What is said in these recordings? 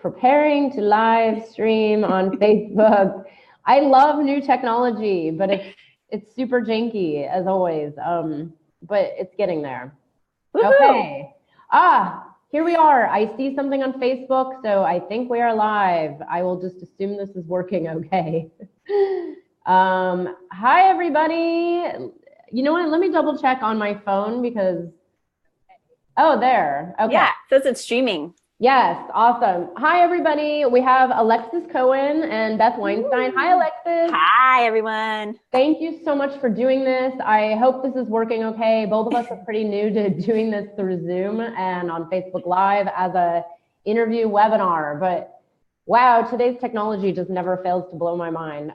Preparing to live stream on Facebook. I love new technology, but it's super janky as always. But it's getting there. Woo-hoo! Okay. Here we are. I see something on Facebook, so I think we are live. I will just assume this is working okay. Hi, everybody. You know what? Let me double check on my phone because, oh, there. Okay. Yeah, it says it's streaming. Yes, awesome. Hi, everybody. We have Alexis Cohen and Beth Weinstein. Hi, Alexis. Hi, everyone. Thank you so much for doing this. I hope this is working okay. Both of us are pretty new to doing this through Zoom and on Facebook Live as a interview webinar. But wow, today's technology just never fails to blow my mind.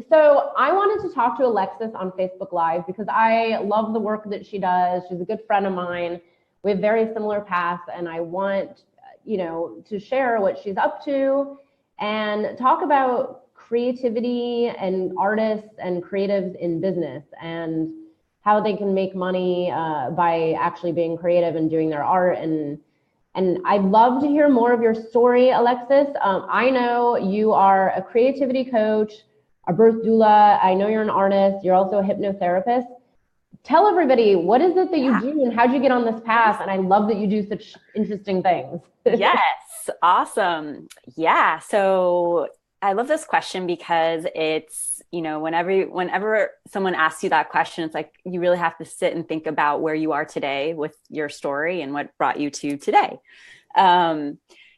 So I wanted to talk to Alexis on Facebook Live because I love the work that she does. She's a good friend of mine. We have very similar paths, and I want to share what she's up to and talk about creativity and artists and creatives in business and how they can make money by actually being creative and doing their art. And I'd love to hear more of your story, Alexis. I know you are a creativity coach, a birth doula. I know you're an artist. You're also a hypnotherapist. Tell everybody, what is it that you do and how'd you get on this path? And I love that you do such interesting things. Yes, awesome. Yeah, so I love this question because it's, whenever someone asks you that question, it's like you really have to sit and think about where you are today with your story and what brought you to today.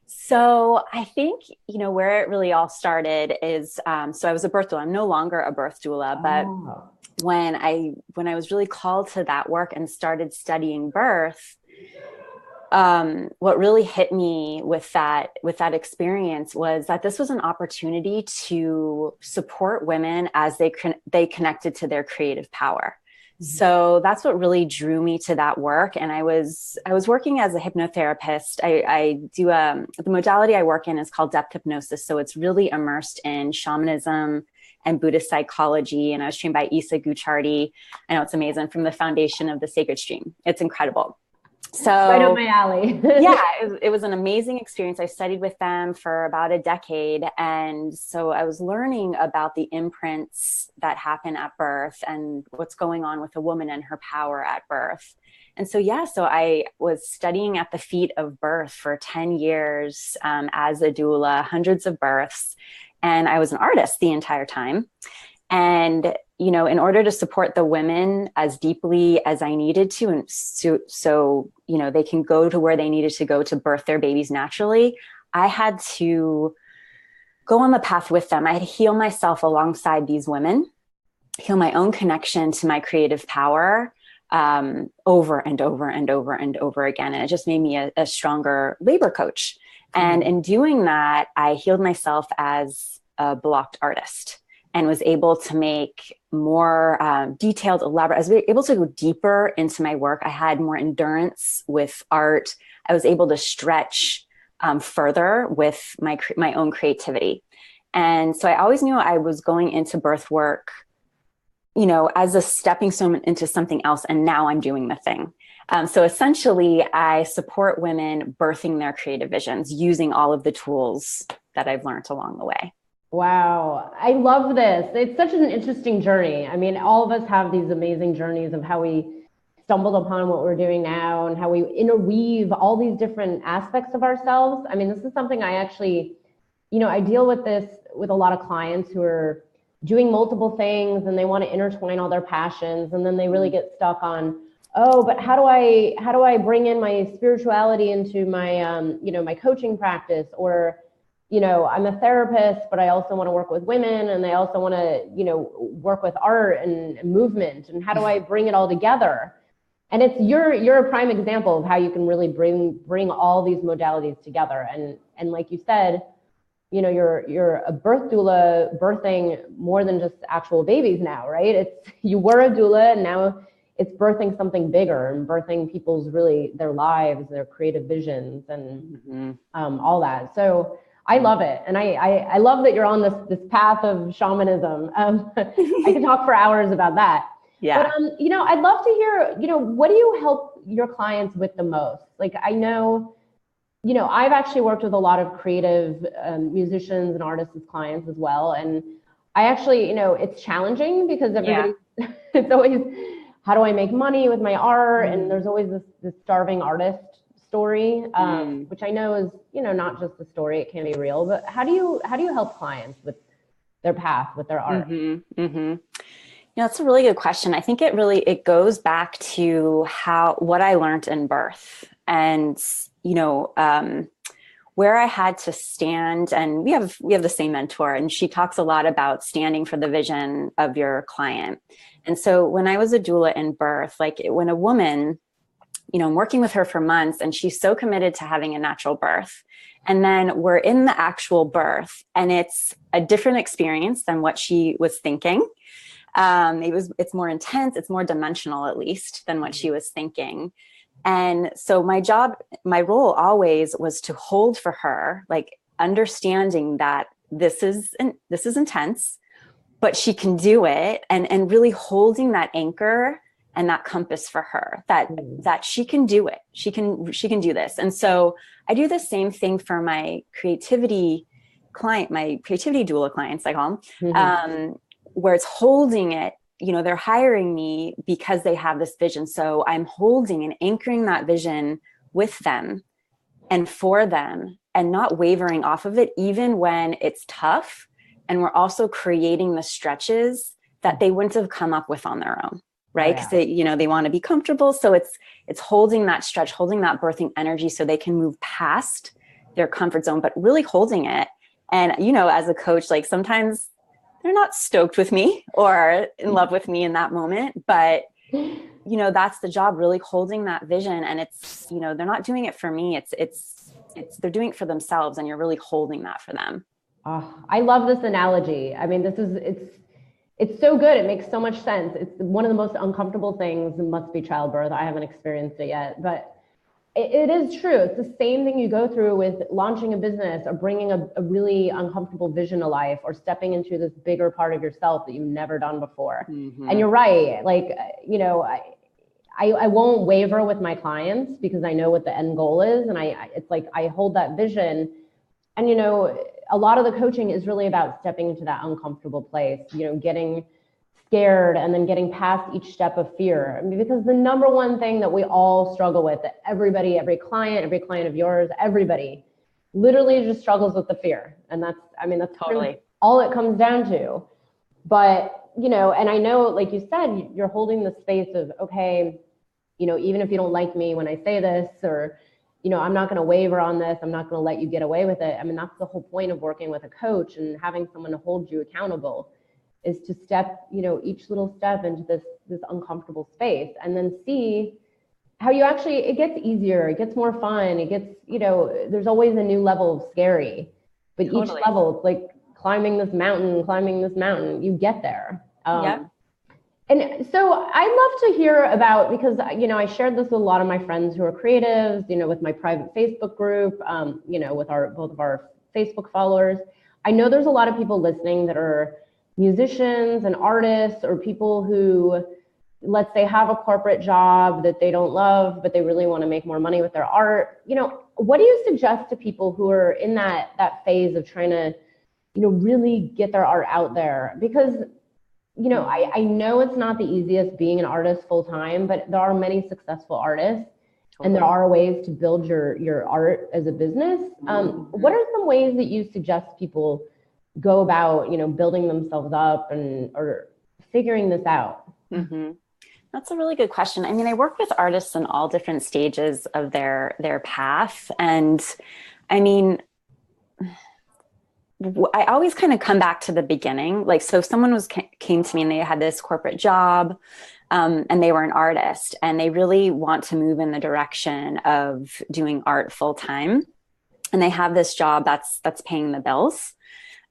So I think, where it really all started is, so I was a birth doula. I'm no longer a birth doula, but when I was really called to that work and started studying birth, what really hit me with that experience was that this was an opportunity to support women as they connected to their creative power. So that's what really drew me to that work. And I was working as a hypnotherapist. I do the modality I work in is called depth hypnosis. So it's really immersed in shamanism and Buddhist psychology. And I was trained by Isa Gucciardi. I know it's amazing, from the foundation of the Sacred Stream. It's incredible. So right up my alley. Yeah, it was an amazing experience. I studied with them for about a decade. And so I was learning about the imprints that happen at birth and what's going on with a woman and her power at birth. And so I was studying at the feet of birth for 10 years as a doula, hundreds of births. And I was an artist the entire time. And, in order to support the women as deeply as I needed to, and so they can go to where they needed to go to birth their babies naturally, I had to go on the path with them. I had to heal myself alongside these women, heal my own connection to my creative power over and over and over and over again. And it just made me a stronger labor coach. And in doing that, I healed myself as a blocked artist and was able to make more detailed, elaborate. I was able to go deeper into my work. I had more endurance with art. I was able to stretch further with my own creativity. And so I always knew I was going into birth work, as a stepping stone into something else. And now I'm doing the thing. So essentially, I support women birthing their creative visions using all of the tools that I've learned along the way. Wow. I love this. It's such an interesting journey. I mean, all of us have these amazing journeys of how we stumbled upon what we're doing now and how we interweave all these different aspects of ourselves. I mean, this is something I actually, I deal with this with a lot of clients who are doing multiple things and they want to intertwine all their passions. And then they really get stuck on, oh, but how do I bring in my spirituality into my, my coaching practice? Or, I'm a therapist, but I also want to work with women and I also want to, work with art and movement. And how do I bring it all together? And you're a prime example of how you can really bring all these modalities together. And like you said, you're a birth doula birthing more than just actual babies now, right? You were a doula and now it's birthing something bigger and birthing people's their lives, their creative visions and all that. So I love it. And I love that you're on this path of shamanism. I could talk for hours about that. Yeah. But, I'd love to hear, what do you help your clients with the most? Like, I know I've actually worked with a lot of creative musicians and artists as clients as well. And I actually, it's challenging because everybody, it's always, how do I make money with my art? And there's always this starving artist story, which I know is, not just a story, it can be real, but how do you help clients with their path, with their art? That's a really good question. I think it goes back to what I learned in birth, and where I had to stand. And we have the same mentor, and she talks a lot about standing for the vision of your client. And so when I was a doula in birth, like when a woman, I'm working with her for months, and she's so committed to having a natural birth. And then we're in the actual birth, and it's a different experience than what she was thinking. It's more intense, it's more dimensional, at least, than what she was thinking. And so my role always was to hold for her, like understanding that this is intense, but she can do it, and really holding that anchor and that compass for her, that she can do it. She can do this. And so I do the same thing for my creativity client, my creativity doula clients, I call them, where it's holding it. They're hiring me because they have this vision. So I'm holding and anchoring that vision with them and for them, and not wavering off of it, even when it's tough. And we're also creating the stretches that they wouldn't have come up with on their own. Right. Because they want to be comfortable. So it's holding that stretch, holding that birthing energy so they can move past their comfort zone, but really holding it. And, as a coach, like sometimes they're not stoked with me or in love with me in that moment, but, that's the job, really holding that vision. And it's, they're not doing it for me. It's they're doing it for themselves, and you're really holding that for them. Oh, I love this analogy. I mean, it's so good. It makes so much sense. It's one of the most uncomfortable things must be childbirth. I haven't experienced it yet, but it is true. It's the same thing you go through with launching a business or bringing a really uncomfortable vision to life, or stepping into this bigger part of yourself that you've never done before. And you're right. Like, I won't waver with my clients because I know what the end goal is. And it's like, I hold that vision. And, a lot of the coaching is really about stepping into that uncomfortable place, getting scared and then getting past each step of fear. I mean, because the number one thing that we all struggle with, that every client of yours, everybody literally just struggles with the fear. And that's totally all it comes down to. But, and I know, like you said, you're holding the space of, okay, even if you don't like me when I say this, or I'm not going to waver on this. I'm not going to let you get away with it. I mean, that's the whole point of working with a coach and having someone to hold you accountable, is to step, each little step into this uncomfortable space, and then see how it gets easier. It gets more fun. It gets, there's always a new level of scary, but each level, it's like climbing this mountain, you get there. And so I love to hear about, because, I shared this with a lot of my friends who are creatives, with my private Facebook group, with both of our Facebook followers. I know there's a lot of people listening that are musicians and artists, or people who, let's say, have a corporate job that they don't love, but they really want to make more money with their art. What do you suggest to people who are in that phase of trying to, really get their art out there? Because I know it's not the easiest being an artist full time, but there are many successful artists, and there are ways to build your art as a business. What are some ways that you suggest people go about, building themselves up or figuring this out? That's a really good question. I mean, I work with artists in all different stages of their path. And I mean, I always kind of come back to the beginning. Like, so if someone came to me and they had this corporate job, and they were an artist, and they really want to move in the direction of doing art full time, and they have this job that's paying the bills.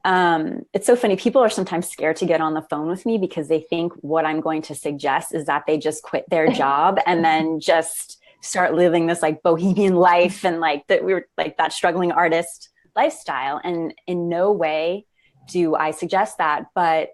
It's so funny. People are sometimes scared to get on the phone with me because they think what I'm going to suggest is that they just quit their job and then just start living this like bohemian life, and like that we were like that struggling artist lifestyle. And in no way do I suggest that. But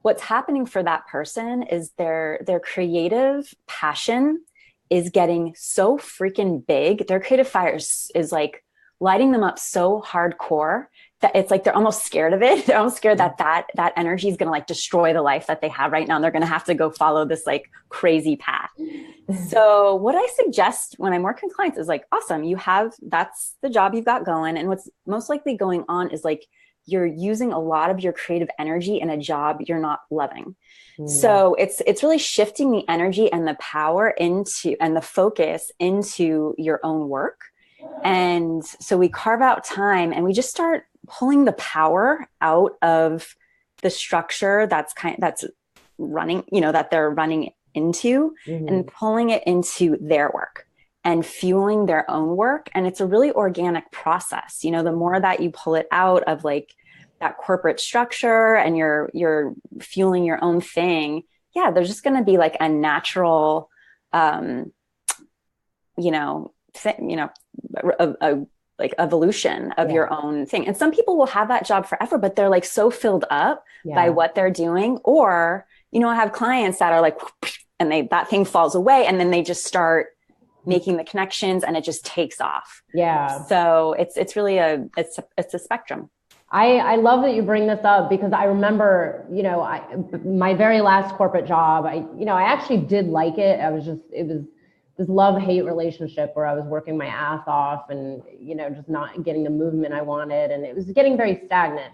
what's happening for that person is their creative passion is getting so freaking big. Their creative fire is like lighting them up so hardcore that it's like they're almost scared of it. They're almost scared that that energy is going to like destroy the life that they have right now. And they're going to have to go follow this like crazy path. So what I suggest when I'm working with clients is like, awesome, that's the job you've got going. And what's most likely going on is like, you're using a lot of your creative energy in a job you're not loving. So it's really shifting the energy and the power into, and the focus into your own work. And so we carve out time and we just start pulling the power out of the structure that's running, that they're running into, and pulling it into their work and fueling their own work. And it's a really organic process. The more that you pull it out of like that corporate structure and you're fueling your own thing, there's just going to be like a natural, like evolution of your own thing. And some people will have that job forever, but they're like so filled up by what they're doing. Or, I have clients that are like, and that thing falls away and then they just start making the connections and it just takes off. Yeah. So it's really it's a spectrum. I love that you bring this up because I remember, my very last corporate job, I actually did like it. It was this love-hate relationship where I was working my ass off and, just not getting the movement I wanted. And it was getting very stagnant.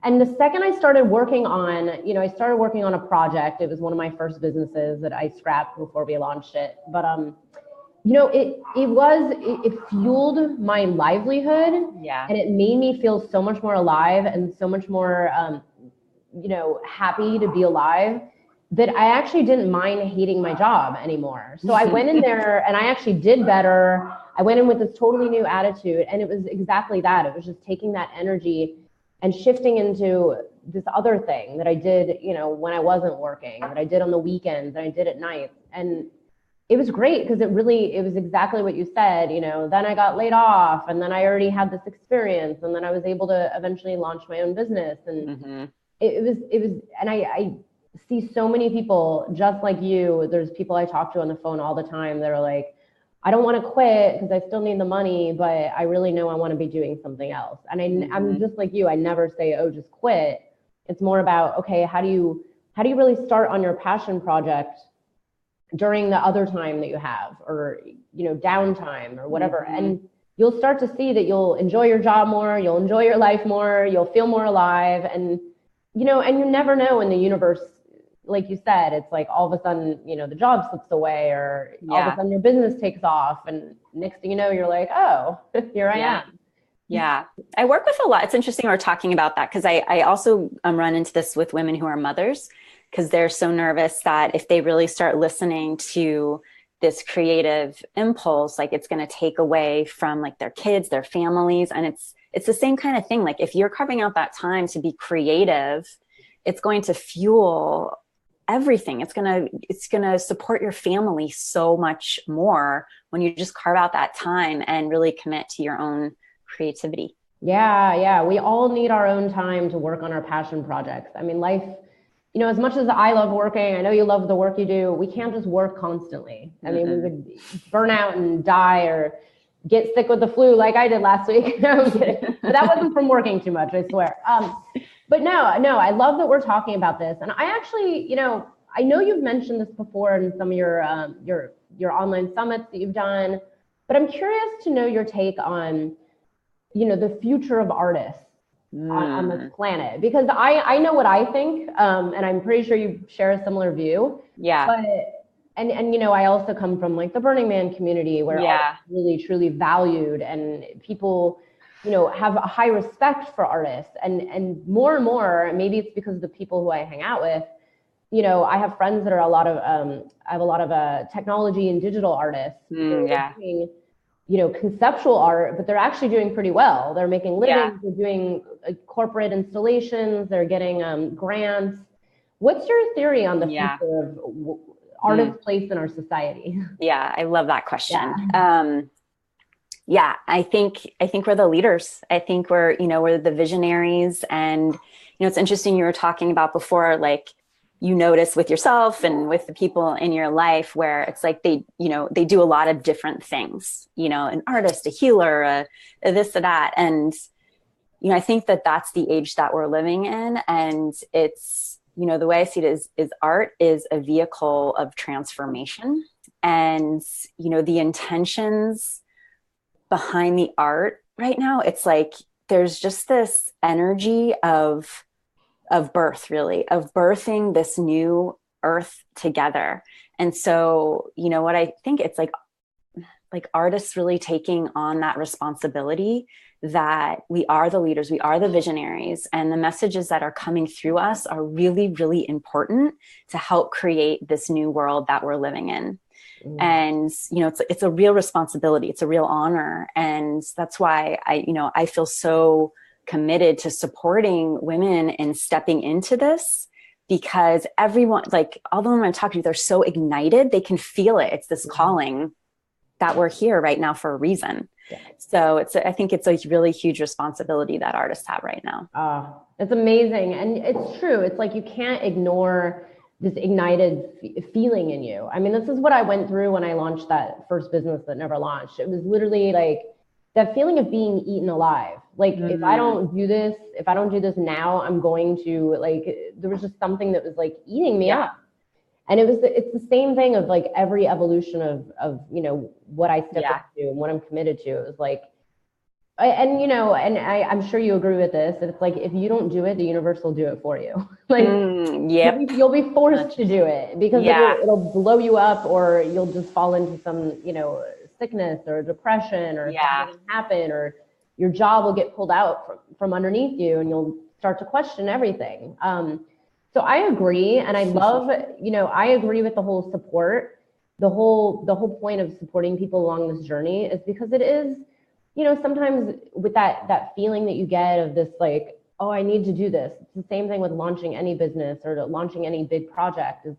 And the second I started working on, a project. It was one of my first businesses that I scrapped before we launched it. But, it fueled my livelihood. Yeah. And it made me feel so much more alive and so much more, happy to be alive, that I actually didn't mind hating my job anymore. So I went in there and I actually did better. I went in with this totally new attitude, and it was exactly that. It was just taking that energy and shifting into this other thing that I did, when I wasn't working, that I did on the weekends, that I did at night. And it was great because it was exactly what you said. Then I got laid off, and then I already had this experience, and then I was able to eventually launch my own business. And it was, and I see so many people just like you. There's people I talk to on the phone all the time that are like, I don't want to quit because I still need the money, but I really know I want to be doing something else. And I'm just like you. I never say, oh, just quit. It's more about, okay, how do you really start on your passion project during the other time that you have, or, downtime or whatever. And you'll start to see that you'll enjoy your job more, you'll enjoy your life more, you'll feel more alive. And, and you never know in the universe, like you said, it's like all of a sudden, the job slips away, or all of a sudden your business takes off, and next thing you know, you're like, oh, here I am. Yeah. I work with a lot. It's interesting we're talking about that because I also run into this with women who are mothers, because they're so nervous that if they really start listening to this creative impulse, like it's going to take away from like their kids, their families. And it's the same kind of thing. Like if you're carving out that time to be creative, it's going to fuel everything. It's going to support your family so much more when you just carve out that time and really commit to your own creativity. Yeah. We all need our own time to work on our passion projects. I mean, life, as much as I love working, I know you love the work you do, we can't just work constantly. I mean, we would burn out and die or get sick with the flu like I did last week. No, I'm kidding. But that wasn't from working too much, I swear. But no, I love that we're talking about this. And I actually, I know you've mentioned this before in some of your online summits that you've done, but I'm curious to know your take on, the future of artists on this planet, because I know what I think, and I'm pretty sure you share a similar view. Yeah. But and I also come from like the Burning Man community where art is really truly valued, and people have a high respect for artists, and more, maybe it's because of the people who I hang out with. I have friends that are I have a lot of technology and digital artists who are doing, conceptual art, but they're actually doing pretty well. They're making livings, they're doing corporate installations, they're getting grants. What's your theory on the future of artists' place in our society? Yeah, I love that question. I think we're the leaders. I think we're the visionaries. And, it's interesting, you were talking about before, like, you notice with yourself and with the people in your life where it's like they do a lot of different things, an artist, a healer, a this, or that. And, I think that that's the age that we're living in. And it's, the way I see it is art is a vehicle of transformation. And, the intentions behind the art right now, it's like there's just this energy of birth, really, of birthing this new earth together. And so, what I think it's like artists really taking on that responsibility that we are the leaders, we are the visionaries, and the messages that are coming through us are really, really important to help create this new world that we're living in. And, it's a real responsibility. It's a real honor. And that's why I feel so committed to supporting women in stepping into this, because everyone, like all the women I'm talking to, they're so ignited. They can feel it. It's this calling that we're here right now for a reason. Yeah. So I think it's a really huge responsibility that artists have right now. It's amazing. And it's true. It's like, you can't ignore this ignited feeling in you. I mean, this is what I went through when I launched that first business that never launched. It was literally like that feeling of being eaten alive. Like, if I don't do this now, I'm going to, like, there was just something that was like eating me up. And it's the same thing of like every evolution of what I step into and what I'm committed to. It was like, I'm sure you agree with this, that it's like, if you don't do it, the universe will do it for you. Like, you'll be forced to do it, because it'll blow you up, or you'll just fall into some, sickness or depression, or something will happen, or your job will get pulled out from underneath you, and you'll start to question everything. So I agree. And I love, I agree with the whole support. The whole point of supporting people along this journey is because it is, sometimes with that feeling that you get of this, like, oh, I need to do this. It's the same thing with launching any business or launching any big project. Is,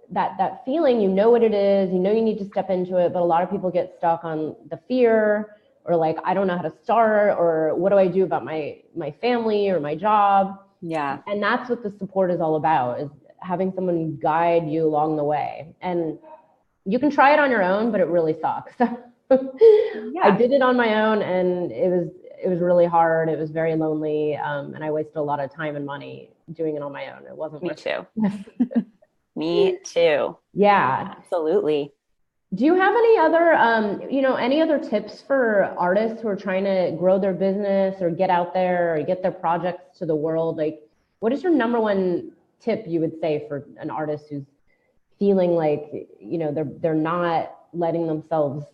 that feeling, what it is, you need to step into it. But a lot of people get stuck on the fear, or like, I don't know how to start, or what do I do about my family or my job? Yeah. And that's what the support is all about, is having someone guide you along the way. And you can try it on your own, but it really sucks. I did it on my own, and it was really hard. It was very lonely. And I wasted a lot of time and money doing it on my own. It wasn't Me too. Me too. Yeah, absolutely. Do you have any other, any other tips for artists who are trying to grow their business or get out there or get their projects to the world? Like, what is your number one tip you would say for an artist who's feeling like, they're not letting themselves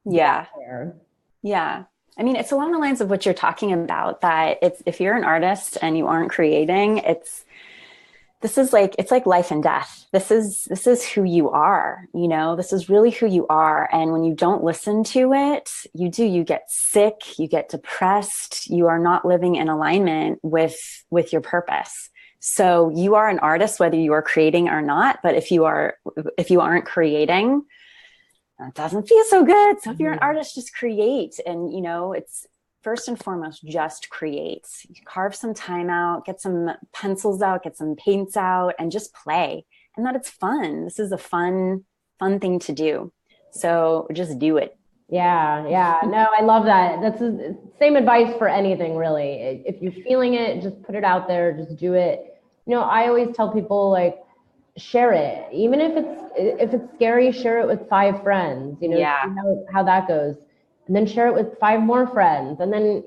get there? Yeah. I mean, it's along the lines of what you're talking about, that if you're an artist and you aren't creating, it's like life and death. This is who you are, this is really who you are. And when you don't listen to it, you get sick, you get depressed, you are not living in alignment with your purpose. So you are an artist, whether you are creating or not. But if you aren't creating, it doesn't feel so good. So if you're an artist, just create. And, it's first and foremost, just create. Carve some time out, get some pencils out, get some paints out, and just play. And that it's fun. This is a fun thing to do. So just do it. Yeah. No, I love that. That's the same advice for anything, really. If you're feeling it, just put it out there, just do it. I always tell people, like, share it. Even if it's scary, share it with 5 friends, see how that goes. And then share it with 5 more friends. And then,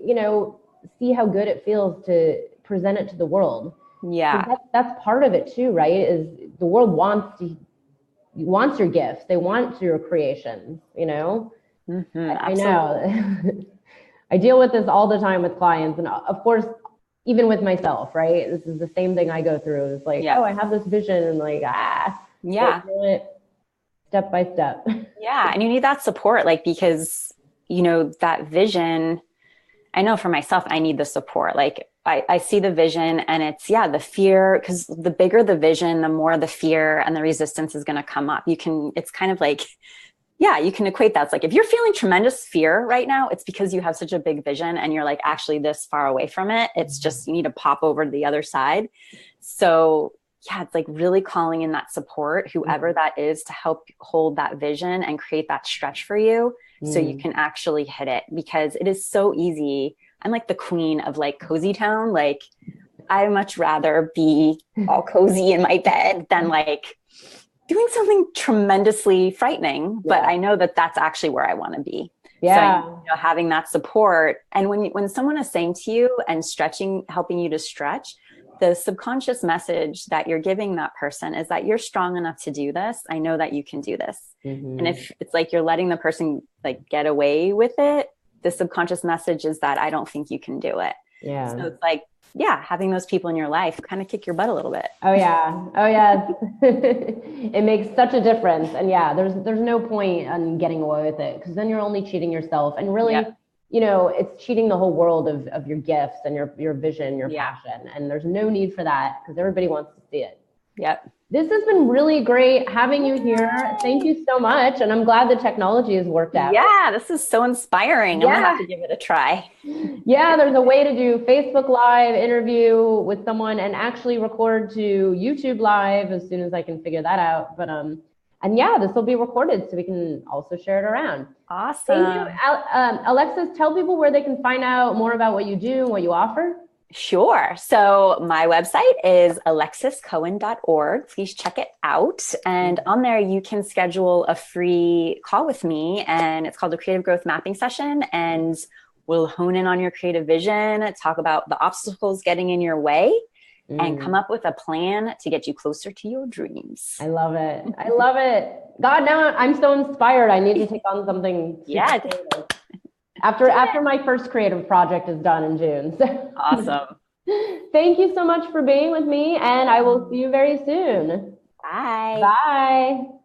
see how good it feels to present it to the world. Yeah. That's part of it too, right? Is the world wants your gifts. They want your creations, Mm-hmm, I know. I deal with this all the time with clients. And of course, even with myself, right? This is the same thing I go through. It's like, oh, I have this vision, and like, step by step. Yeah. And you need that support, like, because, that vision, I know for myself, I need the support. Like, I see the vision, and it's, the fear, because the bigger the vision, the more the fear and the resistance is going to come up. It's kind of like, Yeah, you can equate that. It's like, if you're feeling tremendous fear right now, it's because you have such a big vision and you're like actually this far away from it. It's just, you need to pop over to the other side. So yeah, it's like really calling in that support, whoever that is, to help hold that vision and create that stretch for you so you can actually hit it, because it is so easy. I'm like the queen of like cozy town. Like, I much rather be all cozy in my bed than like doing something tremendously frightening. But I know that that's actually where I want to be. Yeah. So, you know, having that support. And when someone is saying to you and stretching, helping you to stretch, the subconscious message that you're giving that person is that you're strong enough to do this. I know that you can do this. And if it's like you're letting the person like get away with it, the subconscious message is that I don't think you can do it. Yeah. So it's like, yeah, having those people in your life kind of kick your butt a little bit. Oh yeah. Oh yeah. It makes such a difference. And yeah, there's no point in getting away with it, because then you're only cheating yourself, and really, you know, it's cheating the whole world of your gifts and your vision, your passion. And there's no need for that, because everybody wants to see it. Yep. This has been really great having you here. Thank you so much. And I'm glad the technology has worked out. Yeah, this is so inspiring. I'm gonna have to give it a try. Yeah, there's a way to do Facebook Live interview with someone and actually record to YouTube Live as soon as I can figure that out. But and yeah, this will be recorded so we can also share it around. Awesome. Thank you. Alexis, tell people where they can find out more about what you do and what you offer. Sure. So my website is alexiscohen.org. Please check it out. And on there, you can schedule a free call with me, and it's called a creative growth mapping session. And we'll hone in on your creative vision, talk about the obstacles getting in your way, and come up with a plan to get you closer to your dreams. I love it. I love it. God, now I'm so inspired. I need to take on something. Creative. After my first creative project is done in June. So. Awesome. Thank you so much for being with me, and I will see you very soon. Bye. Bye.